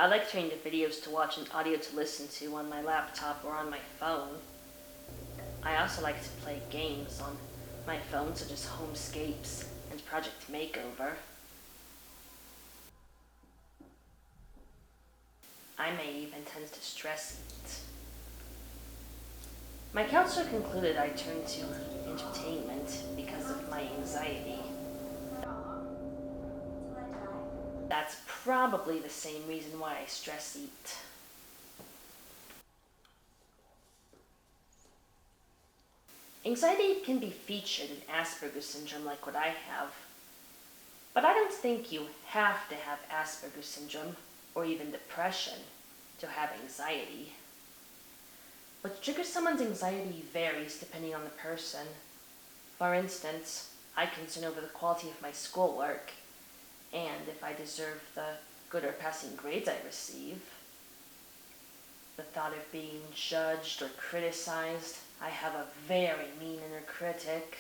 I like turning the videos to watch and audio to listen to on my laptop or on my phone. I also like to play games on my phone, such as Homescapes and Project Makeover. I may even tend to stress eat. My counselor concluded I turned to entertainment because of my anxiety. That's probably the same reason why I stress eat. Anxiety can be featured in Asperger's syndrome like what I have, but I don't think you have to have Asperger's syndrome or even depression to have anxiety. What triggers someone's anxiety varies depending on the person. For instance, I concern over the quality of my schoolwork and if I deserve the good or passing grades I receive. The thought of being judged or criticized. I have a very mean inner critic.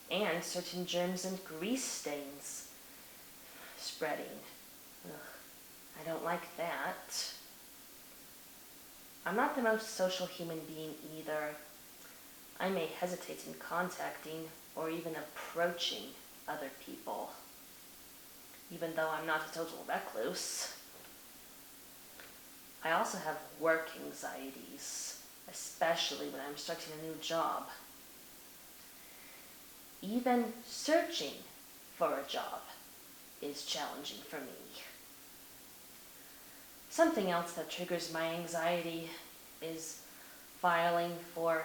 And certain germs and grease stains spreading. Ugh, I don't like that. I'm not the most social human being either. I may hesitate in contacting or even approaching other people, even though I'm not a total recluse. I also have work anxieties, especially when I'm starting a new job. Even searching for a job is challenging for me. Something else that triggers my anxiety is filing for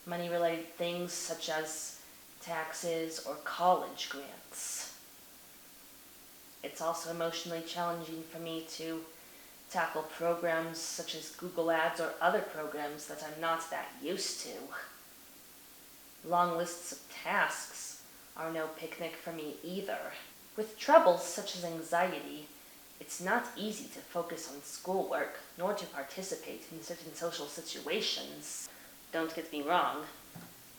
money-related things such as taxes or college grants. It's also emotionally challenging for me to tackle programs such as Google Ads or other programs that I'm not that used to. Long lists of tasks are no picnic for me either. With troubles such as anxiety, it's not easy to focus on schoolwork nor to participate in certain social situations. Don't get me wrong,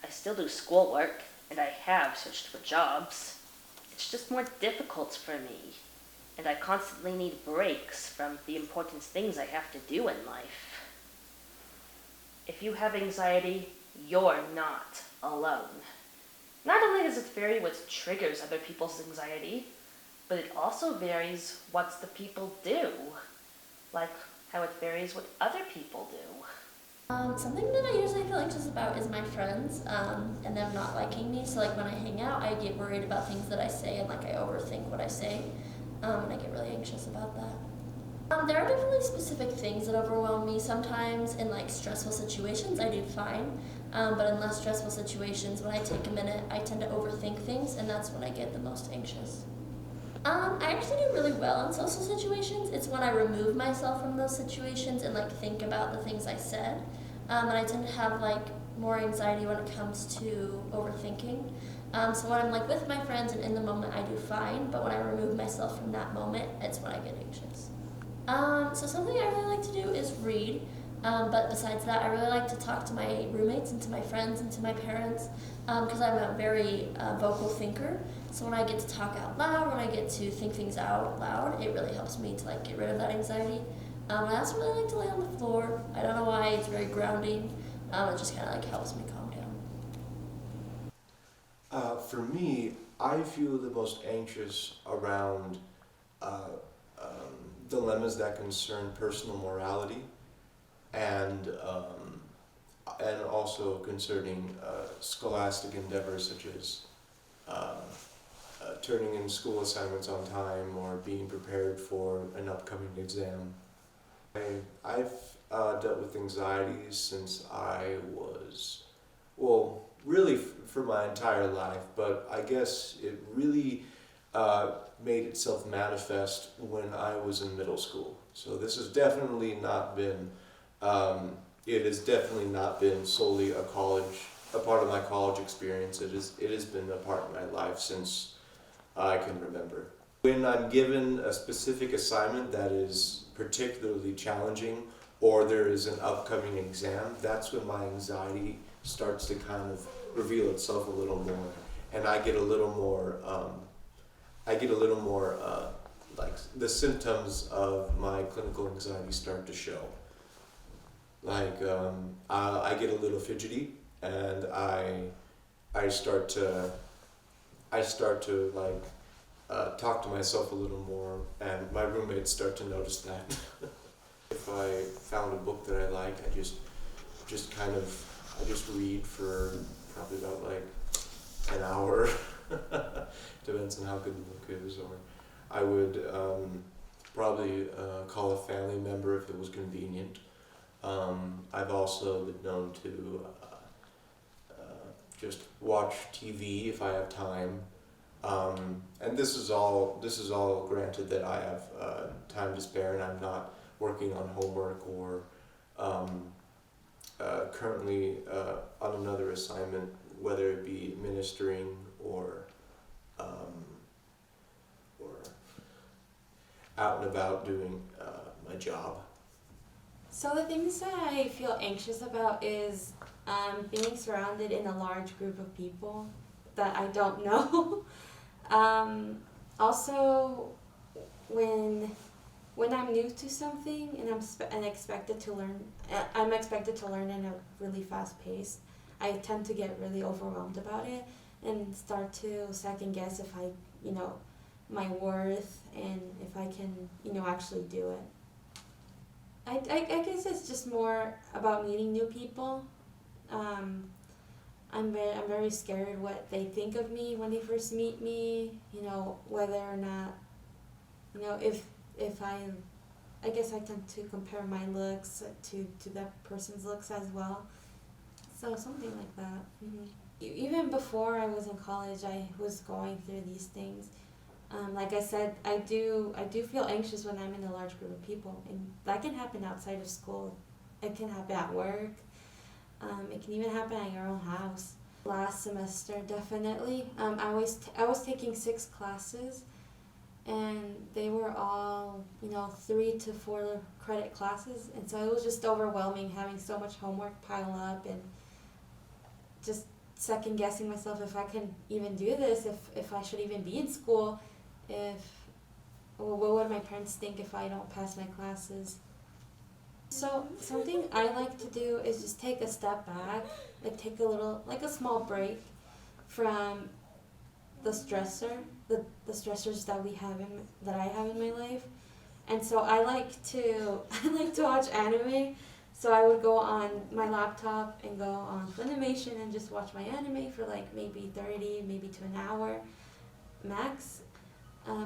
I still do schoolwork and I have searched for jobs. It's just more difficult for me, and I constantly need breaks from the important things I have to do in life. If you have anxiety, you're not alone. Not only does it vary what triggers other people's anxiety, but it also varies what the people do, like how it varies what other people do. Something that I usually feel anxious about is my friends and them not liking me. So like when I hang out, I get worried about things that I say and like I overthink what I say, and I get really anxious about that. There are definitely specific things that overwhelm me. Sometimes in like stressful situations, I do fine, but in less stressful situations, when I take a minute, I tend to overthink things, and that's when I get the most anxious. I actually do really well in social situations. It's when I remove myself from those situations and like think about the things I said. And I tend to have like more anxiety when it comes to overthinking. So when I'm like with my friends and in the moment, I do fine. But when I remove myself from that moment, it's when I get anxious. So something I really like to do is read. But besides that, I really like to talk to my roommates and to my friends and to my parents because I'm a very vocal thinker. So when I get to talk out loud, when I get to think things out loud, it really helps me to like get rid of that anxiety. I also really like to lay on the floor. I don't know why, it's very grounding. It just kind of like helps me calm down. For me, I feel the most anxious around dilemmas that concern personal morality and also concerning scholastic endeavors such as turning in school assignments on time or being prepared for an upcoming exam. I've dealt with anxiety since I was, well, really for my entire life, but I guess it really made itself manifest when I was in middle school. So this has definitely not been, it has definitely not been solely a part of my college experience. It has been a part of my life since I can remember. When I'm given a specific assignment that is particularly challenging or there is an upcoming exam, that's when my anxiety starts to kind of reveal itself a little more, and I get a little more like the symptoms of my clinical anxiety start to show. Like I get a little fidgety, and I start to like talk to myself a little more, and my roommates start to notice that. If I found a book that I like, I just read for probably about like an hour. Depends on how good the book is. Or I would probably call a family member if it was convenient. I've also been known to just watch TV if I have time. And this is all granted that I have time to spare and I'm not working on homework or currently on another assignment, whether it be ministering or out and about doing my job. So the things that I feel anxious about is being surrounded in a large group of people that I don't know. Also, when I'm new to something and I'm expected to learn in a really fast pace, I tend to get really overwhelmed about it and start to second guess if I, my worth and if I can, actually do it. I guess it's just more about meeting new people. I'm very scared what they think of me when they first meet me. Whether or not, if I guess I tend to compare my looks to that person's looks as well. So something like that. Mm-hmm. Even before I was in college, I was going through these things. Like I said, I do feel anxious when I'm in a large group of people, and that can happen outside of school. It can happen at work. It can even happen at your own house. Last semester, definitely. I was taking 6 classes, and they were all 3 to 4 credit classes, and so it was just overwhelming having so much homework pile up and just second guessing myself if I can even do this, if I should even be in school, what would my parents think if I don't pass my classes. So something I like to do is just take a step back, take a small break from the stressors that I have in my life. And so I like to watch anime. So I would go on my laptop and go on Funimation and just watch my anime for maybe 30, maybe to an hour max.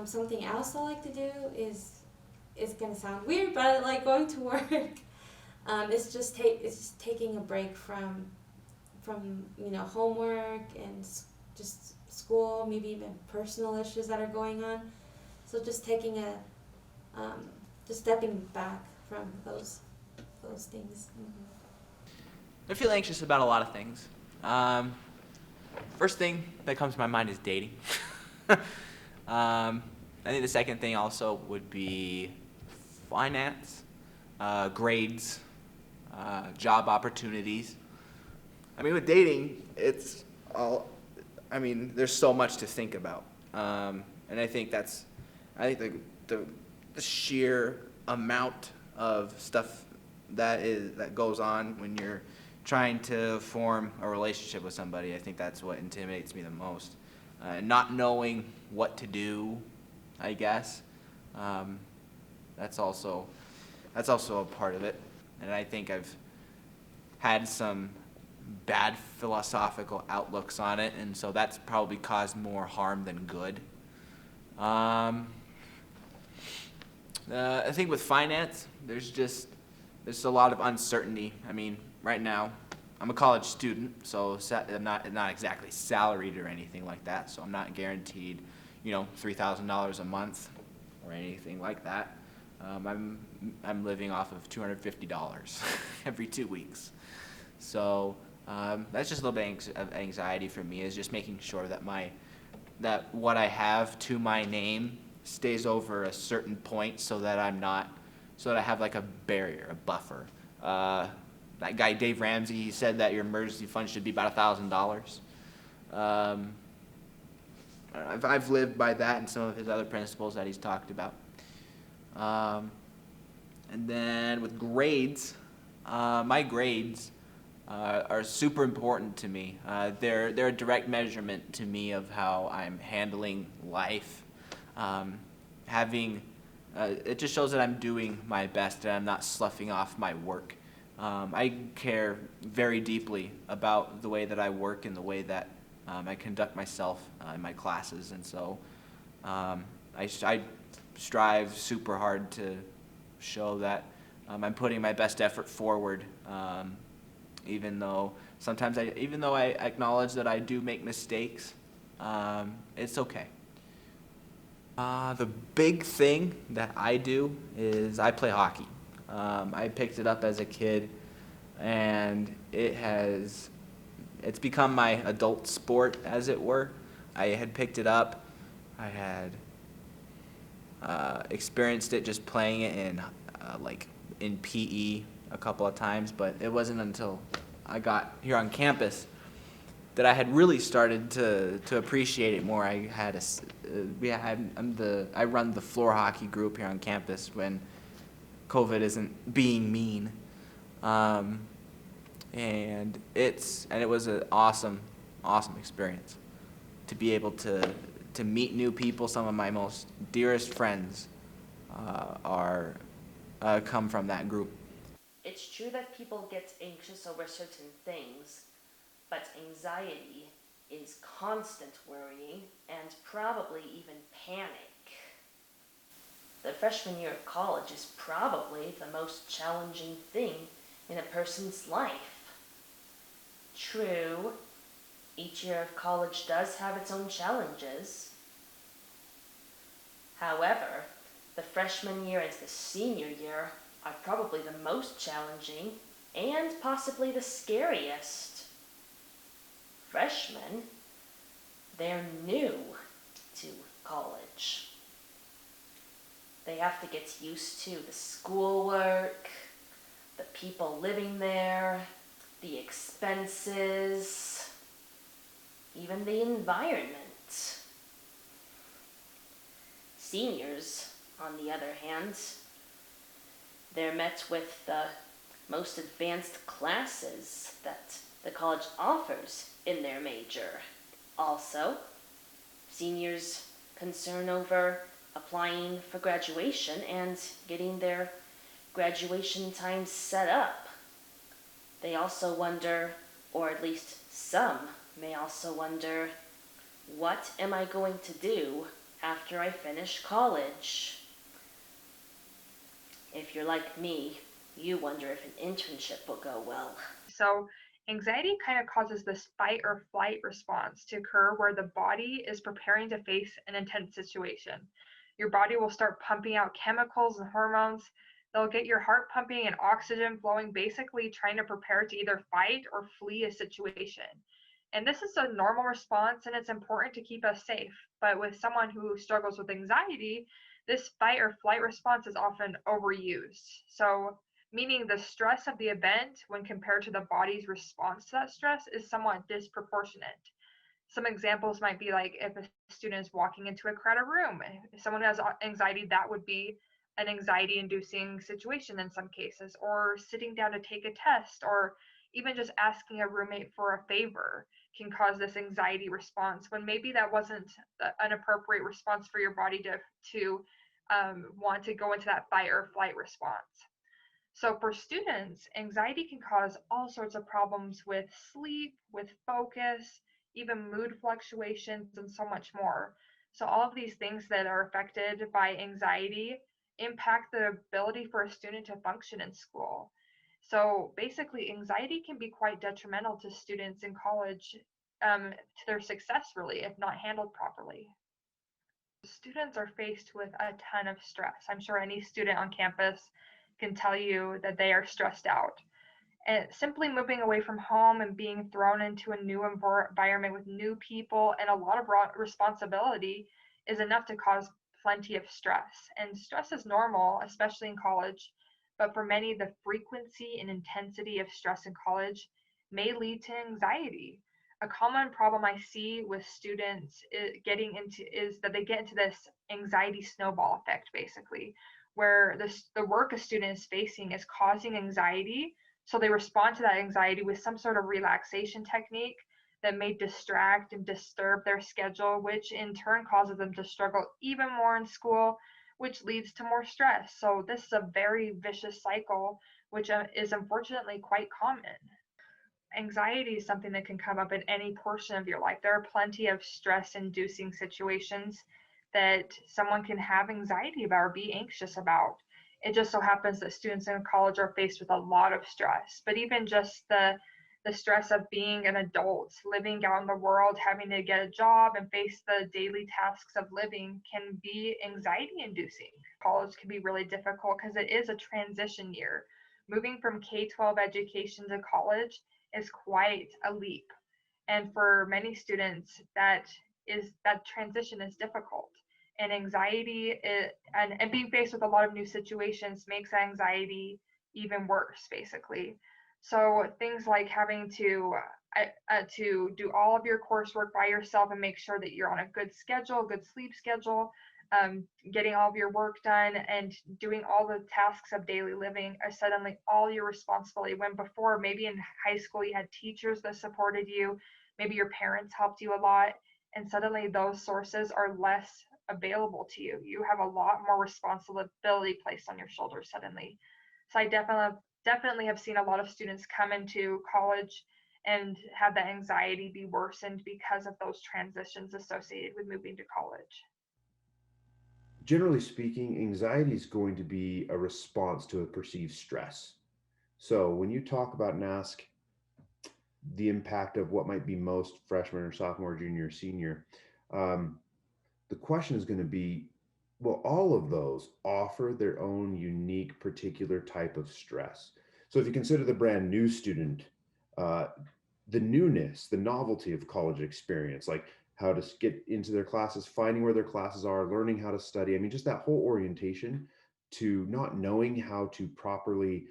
Something else I like to do is, it's gonna sound weird, but I like going to work. It's just taking a break from homework and just school, maybe even personal issues that are going on. So just just stepping back from those things. Mm-hmm. I feel anxious about a lot of things. First thing that comes to my mind is dating. I think the second thing also would be finance, grades, job opportunities. With dating, there's so much to think about. And I think the sheer amount of stuff that goes on when you're trying to form a relationship with somebody, I think that's what intimidates me the most. Not knowing what to do, I guess. That's also a part of it. And I think I've had some bad philosophical outlooks on it, and so that's probably caused more harm than good. I think with finance, there's a lot of uncertainty. Right now, I'm a college student, so I'm not exactly salaried or anything like that, so I'm not guaranteed, $3,000 a month or anything like that. I'm living off of $250 every 2 weeks. So that's just a little bit of anxiety for me, is just making sure that what I have to my name stays over a certain point, so that I have a barrier, a buffer. That guy Dave Ramsey, he said that your emergency fund should be about $1,000. I've lived by that and some of his other principles that he's talked about. Um, and then with grades, my grades are super important to me. They're a direct measurement to me of how I'm handling life. Um, having It just shows that I'm doing my best and I'm not sloughing off my work. I care very deeply about the way that I work and the way that I conduct myself in my classes, and so um, I strive super hard to show that I'm putting my best effort forward, even though even though I acknowledge that I do make mistakes, it's okay. The big thing that I do is I play hockey. I picked it up as a kid, and it's become my adult sport, as it were. I had picked it up. I had experienced it just playing it in PE a couple of times, but it wasn't until I got here on campus that I had really started to appreciate it more. I had I run the floor hockey group here on campus when COVID isn't being mean, um, and it was an awesome experience to be able to meet new people. Some of my most dearest friends are come from that group. It's true that people get anxious over certain things, but anxiety is constant worrying and probably even panic. The freshman year of college is probably the most challenging thing in a person's life. True, each year of college does have its own challenges. However, the freshman year and the senior year are probably the most challenging and possibly the scariest. Freshmen, they're new to college. They have to get used to the schoolwork, the people living there, the expenses, even the environment. Seniors, on the other hand, they're met with the most advanced classes that the college offers in their major. Also, seniors concern over applying for graduation and getting their graduation times set up. They also wonder, or at least some may also wonder, what am I going to do after I finish college? If you're like me, you wonder if an internship will go well. So, anxiety kind of causes this fight or flight response to occur where the body is preparing to face an intense situation. Your body will start pumping out chemicals and hormones. They'll get your heart pumping and oxygen flowing, basically trying to prepare to either fight or flee a situation. And this is a normal response, and it's important to keep us safe. But with someone who struggles with anxiety, this fight or flight response is often overused. So, meaning the stress of the event when compared to the body's response to that stress is somewhat disproportionate. Some examples might be like if a student is walking into a crowded room, if someone who has anxiety, that would be an anxiety inducing situation in some cases, or sitting down to take a test, or even just asking a roommate for a favor can cause this anxiety response when maybe that wasn't an appropriate response for your body to want to go into that fight or flight response. So for students, anxiety can cause all sorts of problems with sleep, with focus, even mood fluctuations, and so much more. So all of these things that are affected by anxiety impact the ability for a student to function in school. So basically, anxiety can be quite detrimental to students in college, to their success, really, if not handled properly. Students are faced with a ton of stress. I'm sure any student on campus can tell you that they are stressed out. And simply moving away from home and being thrown into a new environment with new people and a lot of responsibility is enough to cause plenty of stress. And stress is normal, especially in college. But for many, the frequency and intensity of stress in college may lead to anxiety. A common problem I see with students is that they get into this anxiety snowball effect, basically, where the work a student is facing is causing anxiety, so they respond to that anxiety with some sort of relaxation technique that may distract and disturb their schedule, which in turn causes them to struggle even more in school, which leads to more stress. So this is a very vicious cycle, which is unfortunately quite common. Anxiety is something that can come up in any portion of your life. There are plenty of stress inducing situations that someone can have anxiety about or be anxious about. It just so happens that students in college are faced with a lot of stress, but even just the stress of being an adult, living out in the world, having to get a job and face the daily tasks of living can be anxiety inducing. College can be really difficult because it is a transition year. Moving from K-12 education to college is quite a leap. And for many students, that transition is difficult. And and being faced with a lot of new situations makes anxiety even worse, basically. So things like having to do all of your coursework by yourself and make sure that you're on a good schedule, good sleep schedule, getting all of your work done and doing all the tasks of daily living are suddenly all your responsibility. When before, maybe in high school, you had teachers that supported you, maybe your parents helped you a lot, and suddenly those sources are less available to you. You have a lot more responsibility placed on your shoulders suddenly. So I definitely have seen a lot of students come into college and have that anxiety be worsened because of those transitions associated with moving to college. Generally speaking, anxiety is going to be a response to a perceived stress. So when you talk about and ask the impact of what might be most freshman or sophomore, junior, senior, um, the question is going to be, well, all of those offer their own unique particular type of stress. So if you consider the brand new student, uh, the newness, the novelty of college experience, like how to get into their classes, finding where their classes are, learning how to study. I mean, just that whole orientation to not knowing how to properly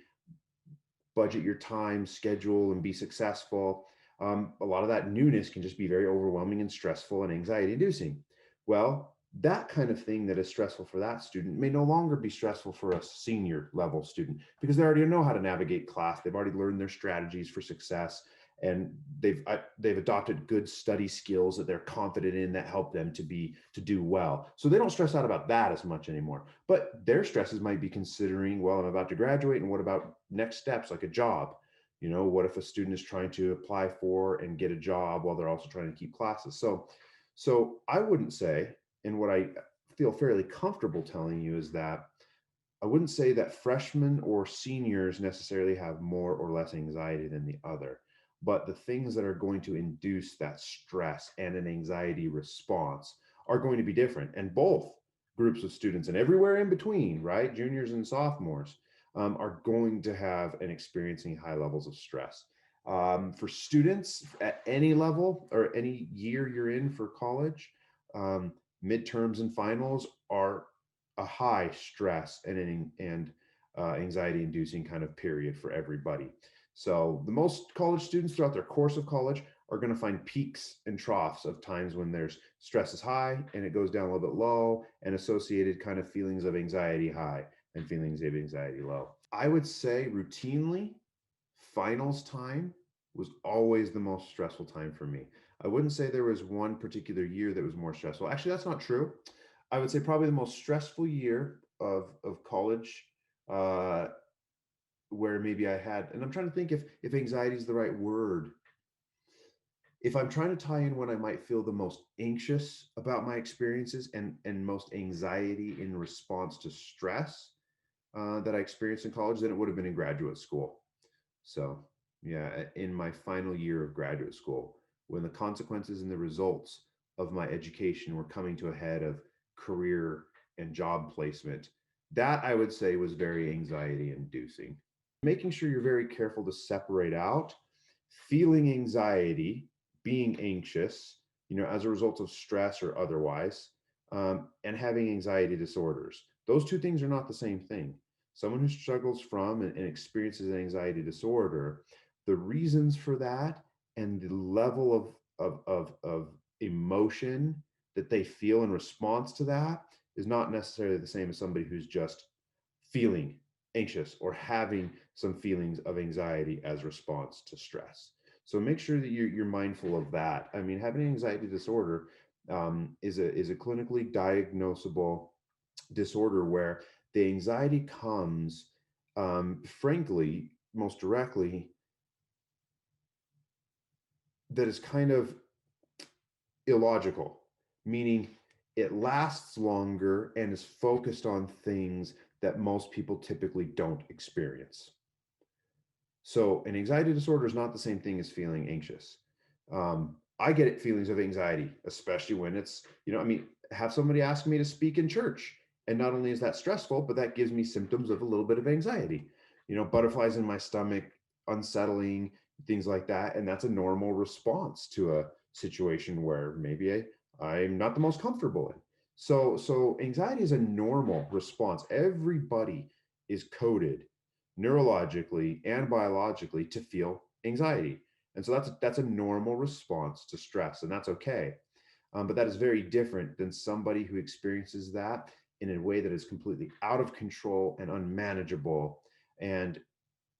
budget your time, schedule, and be successful. A lot of that newness can just be very overwhelming and stressful and anxiety inducing. Well, that kind of thing that is stressful for that student may no longer be stressful for a senior level student because they already know how to navigate class. They've already learned their strategies for success, and they've adopted good study skills that they're confident in that help them to do well. So they don't stress out about that as much anymore. But their stresses might be considering, well, I'm about to graduate, and what about next steps like a job? You know, what if a student is trying to apply for and get a job while they're also trying to keep classes? So I wouldn't say, and what I feel fairly comfortable telling you is that I wouldn't say that freshmen or seniors necessarily have more or less anxiety than the other, but the things that are going to induce that stress and an anxiety response are going to be different. And both groups of students and everywhere in between, right, juniors and sophomores, are going to have and experiencing high levels of stress. For students at any level or any year you're in for college, midterms and finals are a high stress and anxiety inducing kind of period for everybody. So the most college students throughout their course of college are going to find peaks and troughs of times when there's stress is high and it goes down a little bit low, and associated kind of feelings of anxiety high and feelings of anxiety low. I would say routinely finals time was always the most stressful time for me. I wouldn't say there was one particular year that was more stressful. Actually, that's not true. I would say probably the most stressful year of college, uh, where maybe I had, and I'm trying to think if anxiety is the right word. If I'm trying to tie in when I might feel the most anxious about my experiences and most anxiety in response to stress that I experienced in college, then it would have been in graduate school. So, yeah, in my final year of graduate school, when the consequences and the results of my education were coming to a head of career and job placement, that I would say was very anxiety inducing. Making sure you're very careful to separate out feeling anxiety, being anxious, as a result of stress or otherwise, and having anxiety disorders. Those two things are not the same thing. Someone who struggles from and experiences an anxiety disorder, the reasons for that and the level of emotion that they feel in response to that is not necessarily the same as somebody who's just feeling anxious or having some feelings of anxiety as response to stress. So make sure that you're mindful of that. I mean, having an anxiety disorder is a clinically diagnosable disorder where the anxiety comes, frankly, most directly, that is kind of illogical, meaning it lasts longer and is focused on things that most people typically don't experience. So, an anxiety disorder is not the same thing as feeling anxious. I get feelings of anxiety, especially when it's, I mean, have somebody ask me to speak in church. And not only is that stressful, but that gives me symptoms of a little bit of anxiety, butterflies in my stomach, unsettling, things like that. And that's a normal response to a situation where maybe I'm not the most comfortable in. So anxiety is a normal response. Everybody is coded neurologically and biologically to feel anxiety. And so that's a normal response to stress, and that's okay. But that is very different than somebody who experiences that in a way that is completely out of control and unmanageable, and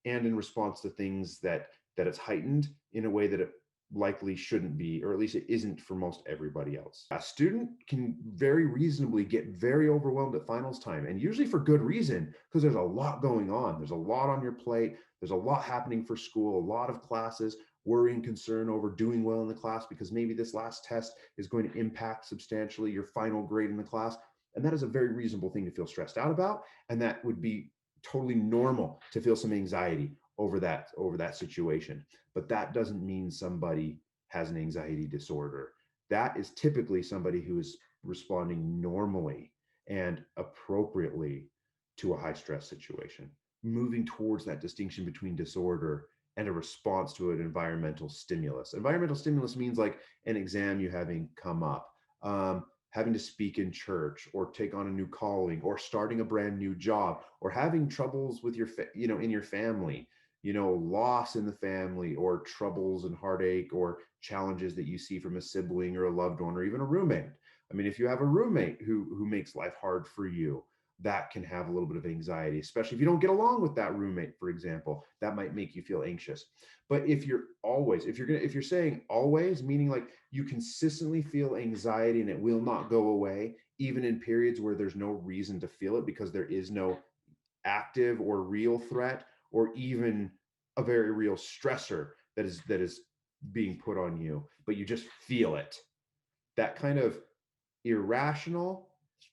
in response to things that it's heightened in a way that it likely shouldn't be, or at least it isn't for most everybody else. A student can very reasonably get very overwhelmed at finals time, and usually for good reason, because there's a lot going on. There's a lot on your plate. There's a lot happening for school, a lot of classes, worry and concern over doing well in the class because maybe this last test is going to impact substantially your final grade in the class. And that is a very reasonable thing to feel stressed out about. And that would be totally normal to feel some anxiety over that situation. But that doesn't mean somebody has an anxiety disorder. That is typically somebody who is responding normally and appropriately to a high stress situation, moving towards that distinction between disorder and a response to an environmental stimulus. Environmental stimulus means like an exam you having come up, having to speak in church, or take on a new calling, or starting a brand new job, or having troubles with in your family, loss in the family, or troubles and heartache, or challenges that you see from a sibling or a loved one, or even a roommate. I mean, if you have a roommate who makes life hard for you, that can have a little bit of anxiety, especially if you don't get along with that roommate, for example. That might make you feel anxious. But if you're saying always, meaning like you consistently feel anxiety and it will not go away, even in periods where there's no reason to feel it because there is no active or real threat, or even a very real stressor that is being put on you, but you just feel it. That kind of irrational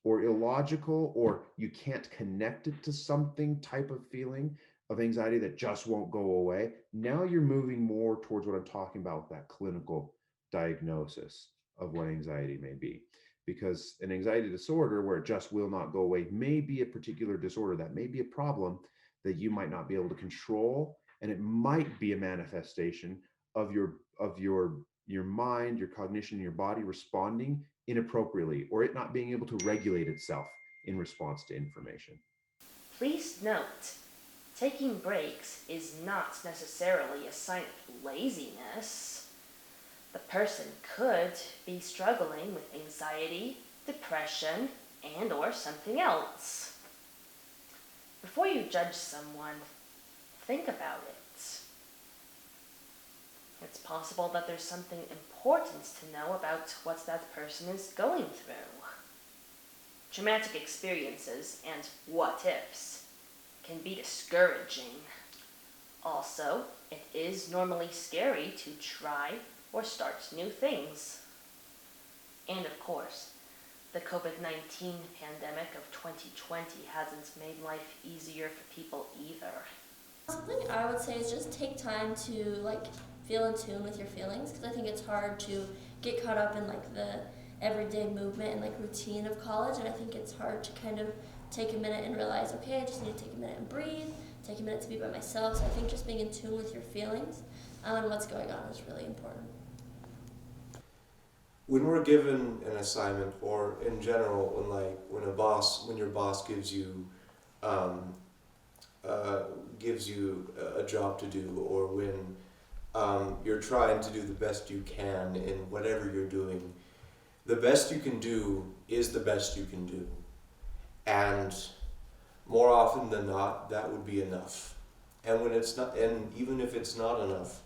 or illogical, or you can't connect it to something type of feeling of anxiety that just won't go away. Now you're moving more towards what I'm talking about with that clinical diagnosis of what anxiety may be. Because an anxiety disorder where it just will not go away may be a particular disorder, that may be a problem that you might not be able to control, and it might be a manifestation of your mind, your cognition, your body responding inappropriately, or it not being able to regulate itself in response to information. Please note, taking breaks is not necessarily a sign of laziness. The person could be struggling with anxiety, depression, and or something else. Before you judge someone, think about it. It's possible that there's something important to know about what that person is going through. Traumatic experiences and what ifs can be discouraging. Also, it is normally scary to try or start new things. And of course, the COVID-19 pandemic of 2020 hasn't made life easier for people either. Something I would say is just take time to like feel in tune with your feelings, because I think it's hard to get caught up in like the everyday movement and like routine of college, and I think it's hard to kind of take a minute and realize, okay, I just need to take a minute and breathe, take a minute to be by myself. So I think just being in tune with your feelings and what's going on is really important. When we're given an assignment, or in general, when your boss um, gives you a job to do, or when you're trying to do the best you can in whatever you're doing. The best you can do is the best you can do. And more often than not, that would be enough. And when it's not, and even if it's not enough,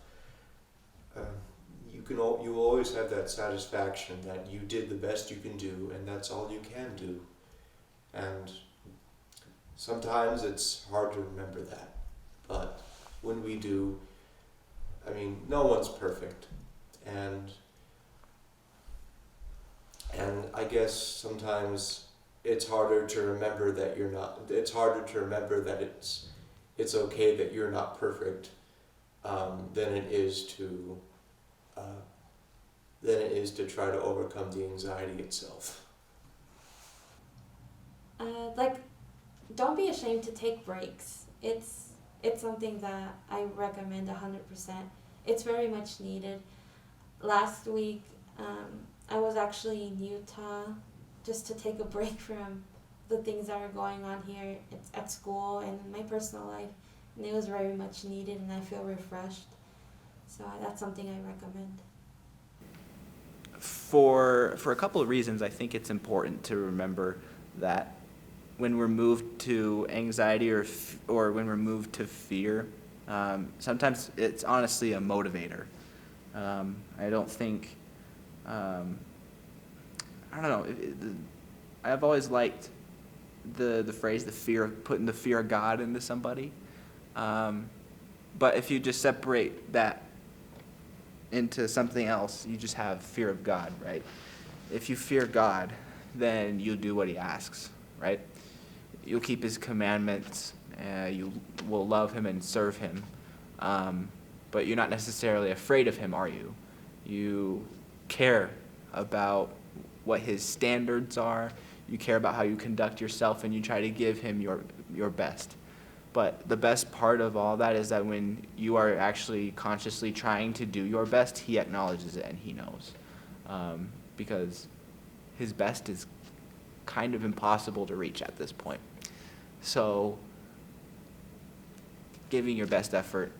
uh, you will always have that satisfaction that you did the best you can do, and that's all you can do. And sometimes it's hard to remember that, but when we do, I mean, no one's perfect, and I guess sometimes it's harder to remember that you're not. It's harder to remember that it's okay that you're not perfect, than it is to try to overcome the anxiety itself. Like, don't be ashamed to take breaks. It's something that I recommend 100%. It's very much needed. Last week, I was actually in Utah just to take a break from the things that are going on here at school and in my personal life, and it was very much needed, and I feel refreshed. So that's something I recommend. For a couple of reasons, I think it's important to remember that when we're moved to anxiety or when we're moved to fear, sometimes it's honestly a motivator. I don't think, I don't know. I've always liked the phrase, putting the fear of God into somebody. But if you just separate that into something else, you just have fear of God, right? If you fear God, then you'll do what he asks, right? You'll keep his commandments, you will love him and serve him, but you're not necessarily afraid of him, are you? You care about what his standards are, you care about how you conduct yourself, and you try to give him your best. But the best part of all that is that when you are actually consciously trying to do your best, he acknowledges it and he knows. Because his best is kind of impossible to reach at this point. So giving your best effort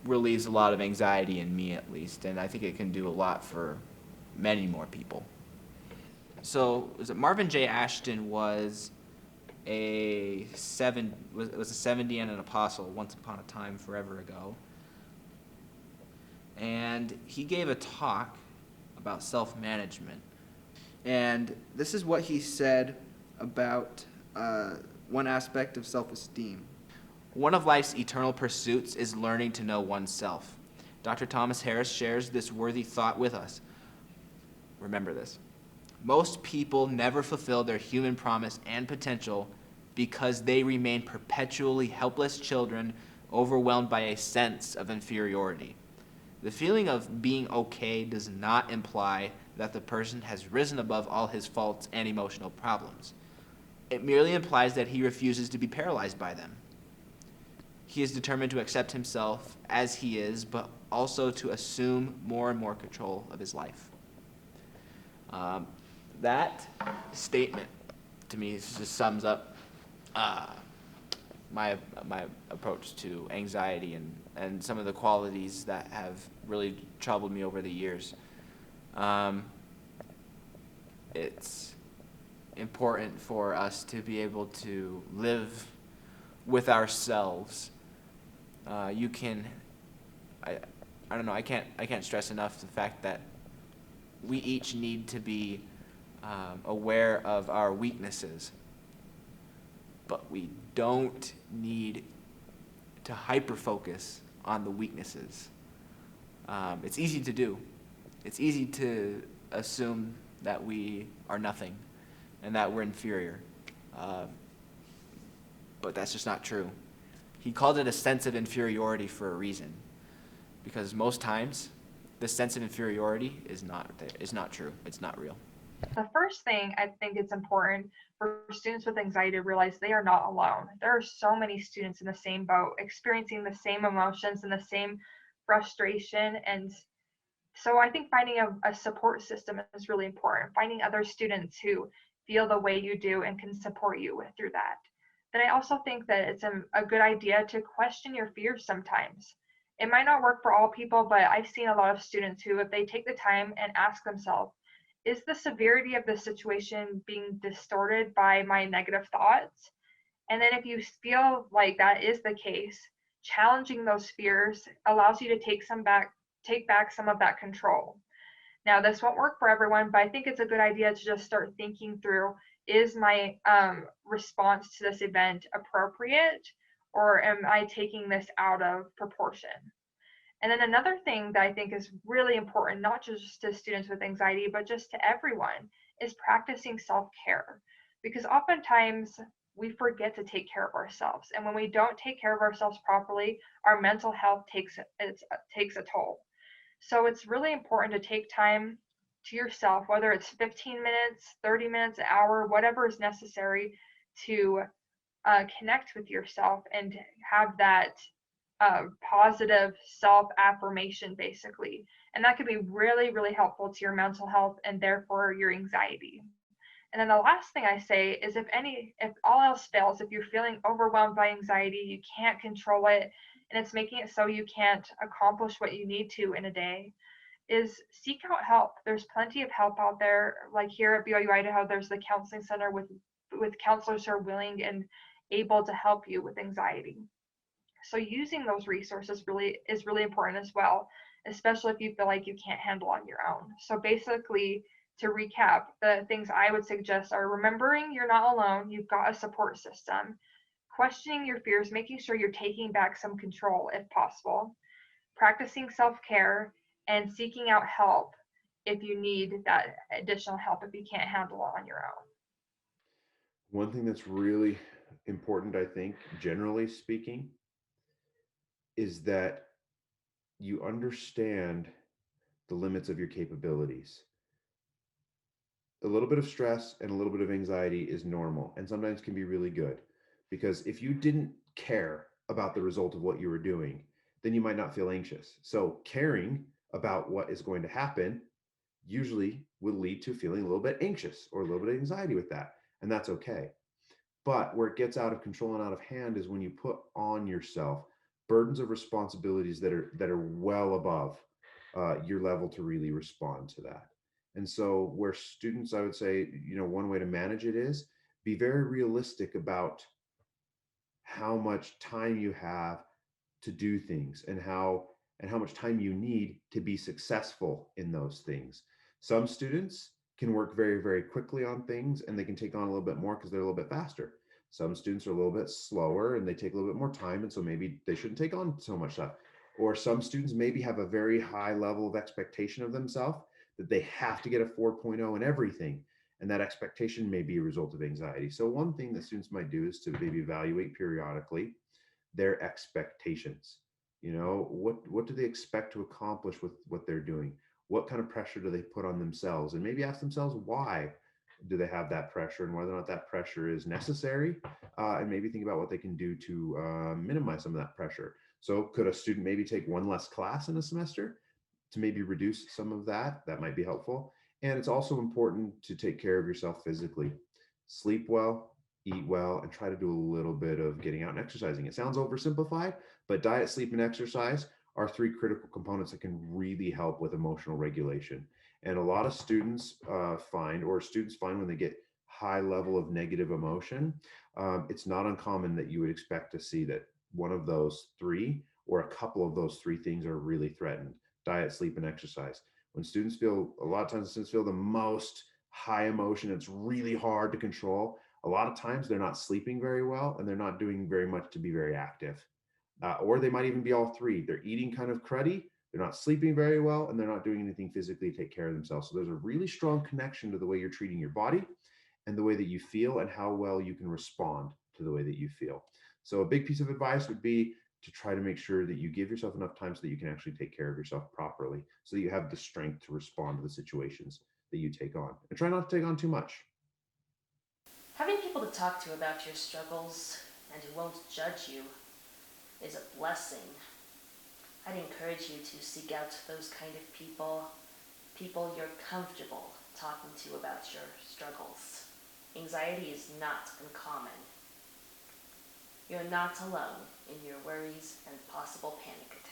relieves a lot of anxiety in me, at least, and I think it can do a lot for many more people. So Marvin J. Ashton was a 70 and an apostle once upon a time, forever ago. And he gave a talk about self-management. And this is what he said about one aspect of self-esteem. One of life's eternal pursuits is learning to know oneself. Dr. Thomas Harris shares this worthy thought with us. Remember this. Most people never fulfill their human promise and potential because they remain perpetually helpless children overwhelmed by a sense of inferiority. The feeling of being okay does not imply that the person has risen above all his faults and emotional problems. It merely implies that he refuses to be paralyzed by them. He is determined to accept himself as he is, but also to assume more and more control of his life. That statement, to me, just sums up my approach to anxiety and some of the qualities that have really troubled me over the years. It's important for us to be able to live with ourselves. I don't know. I can't stress enough the fact that we each need to be aware of our weaknesses, but we don't need to hyper-focus on the weaknesses. It's easy to do. It's easy to assume that we are nothing and that we're inferior, but that's just not true. He called it a sense of inferiority for a reason, because most times the sense of inferiority is not true. It's not real. The first thing I think it's important for students with anxiety to realize they are not alone. There are so many students in the same boat, experiencing the same emotions and the same frustration. And so I think finding a support system is really important. Finding other students who feel the way you do and can support you through that. Then I also think that it's a good idea to question your fears sometimes. It might not work for all people, but I've seen a lot of students who, if they take the time and ask themselves, is the severity of the situation being distorted by my negative thoughts? And then if you feel like that is the case, challenging those fears allows you to take back some of that control. Now, this won't work for everyone, but I think it's a good idea to just start thinking through, is my response to this event appropriate, or am I taking this out of proportion? And then another thing that I think is really important, not just to students with anxiety, but just to everyone, is practicing self-care. Because oftentimes we forget to take care of ourselves. And when we don't take care of ourselves properly, our mental health takes a toll. So it's really important to take time to yourself, whether it's 15 minutes, 30 minutes, an hour, whatever is necessary to connect with yourself and have that positive self affirmation, basically. And that could be really, really helpful to your mental health and therefore your anxiety. And then the last thing I say is, if all else fails, if you're feeling overwhelmed by anxiety, you can't control it, and it's making it so you can't accomplish what you need to in a day, is seek out help. There's plenty of help out there. Like here at BYU Idaho, there's the counseling center with counselors who are willing and able to help you with anxiety. So using those resources is really important as well, especially if you feel like you can't handle on your own. So basically, to recap, the things I would suggest are remembering you're not alone, you've got a support system, questioning your fears, making sure you're taking back some control if possible, practicing self-care, and seeking out help if you need that additional help if you can't handle it on your own. One thing that's really important, I think, generally speaking, is that you understand the limits of your capabilities. A little bit of stress and a little bit of anxiety is normal and sometimes can be really good, because if you didn't care about the result of what you were doing, then you might not feel anxious. So caring about what is going to happen usually will lead to feeling a little bit anxious or a little bit of anxiety with that, and that's okay. But where it gets out of control and out of hand is when you put on yourself burdens of responsibilities that are well above your level to really respond to that. And so, where students, I would say, one way to manage it is be very realistic about how much time you have to do things, and how much time you need to be successful in those things. Some students can work very, very quickly on things and they can take on a little bit more because they're a little bit faster. Some students are a little bit slower and they take a little bit more time, and so maybe they shouldn't take on so much stuff. Or some students maybe have a very high level of expectation of themselves, that they have to get a 4.0 in everything, and that expectation may be a result of anxiety. So one thing that students might do is to maybe evaluate periodically their expectations. What do they expect to accomplish with what they're doing? What kind of pressure do they put on themselves? And maybe ask themselves, why do they have that pressure, and whether or not that pressure is necessary, and maybe think about what they can do to minimize some of that pressure. So could a student maybe take one less class in a semester to maybe reduce some of that? That might be helpful. And it's also important to take care of yourself physically. Sleep well, eat well, and try to do a little bit of getting out and exercising. It sounds oversimplified, but diet, sleep, and exercise are three critical components that can really help with emotional regulation. And a lot of students find when they get high level of negative emotion, it's not uncommon that you would expect to see that one of those three or a couple of those three things are really threatened: diet, sleep, and exercise. A lot of times students feel the most high emotion, it's really hard to control. A lot of times they're not sleeping very well and they're not doing very much to be very active. Or they might even be all three. They're eating kind of cruddy, they're not sleeping very well, and they're not doing anything physically to take care of themselves. So there's a really strong connection to the way you're treating your body and the way that you feel and how well you can respond to the way that you feel. So a big piece of advice would be to try to make sure that you give yourself enough time so that you can actually take care of yourself properly, so that you have the strength to respond to the situations that you take on. And try not to take on too much. Having people to talk to about your struggles and who won't judge you is a blessing. I'd encourage you to seek out those kind of people you're comfortable talking to about your struggles. Anxiety is not uncommon. You're not alone in your worries and possible panic attacks.